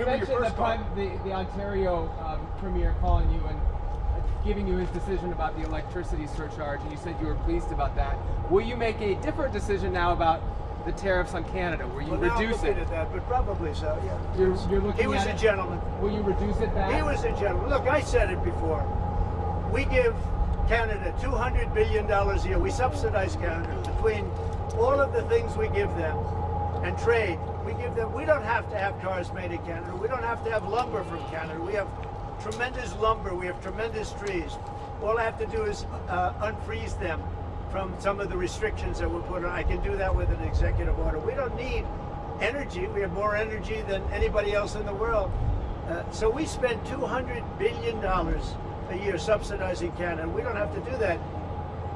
You mentioned the Ontario Premier calling you and giving you his decision about the electricity surcharge, and you said you were pleased about that. Will you make a different decision now about the tariffs on Canada? Will you reduce it? At that, but probably so. Yeah. You're looking. He was a gentleman. Will you reduce it back? He was a gentleman. Look, I said it before. We give Canada $200 billion a year. We subsidize Canada between all of the things we give them and trade. We give them. We don't have to have cars made in Canada. We don't have to have lumber from Canada. We have tremendous lumber. We have tremendous trees. All I have to do is unfreeze them from some of the restrictions that were put on. I can do that with an executive order. We don't need energy. We have more energy than anybody else in the world. So we spend $200 billion a year subsidizing Canada. We don't have to do that.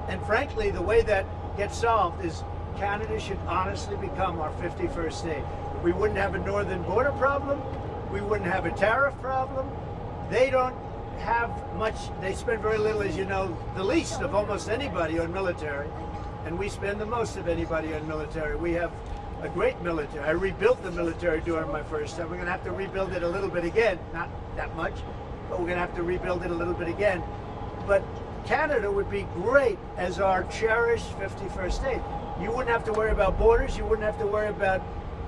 And frankly, the way that gets solved is Canada should honestly become our 51st state. We wouldn't have a northern border problem. We wouldn't have a tariff problem. They don't have much, they spend very little, as you know, the least of almost anybody on military, and we spend the most of anybody on military. We have a great military. I rebuilt the military during my first time. We're going to have to rebuild it a little bit again, not that much, but we're going to have to rebuild it a little bit again. But Canada would be great as our cherished 51st state. You wouldn't have to worry about borders. You wouldn't have to worry about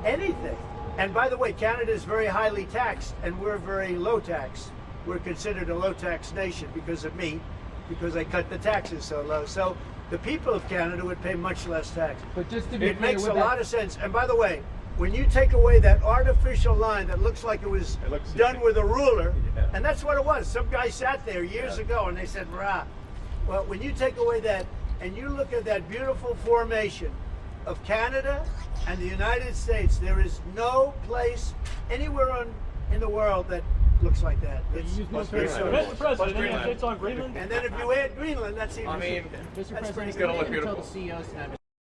anything. And by the way, Canada is very highly taxed, and we're very low tax. We're considered a low tax nation because of me, because I cut the taxes so low. So the people of Canada would pay much less tax. But just to be it clear, makes a lot of sense. And by the way, when you take away that artificial line that looks like it was done with a ruler, and that's what it was. Some guy sat there years ago and they said, "Rah." Well, when you take away that and you look at that beautiful formation of Canada and the United States, there is no place anywhere in the world that looks like that. Mr. President, it's on Greenland. And then if you add Greenland, that's even. Mr. President, it's gonna look beautiful. until the CEOs have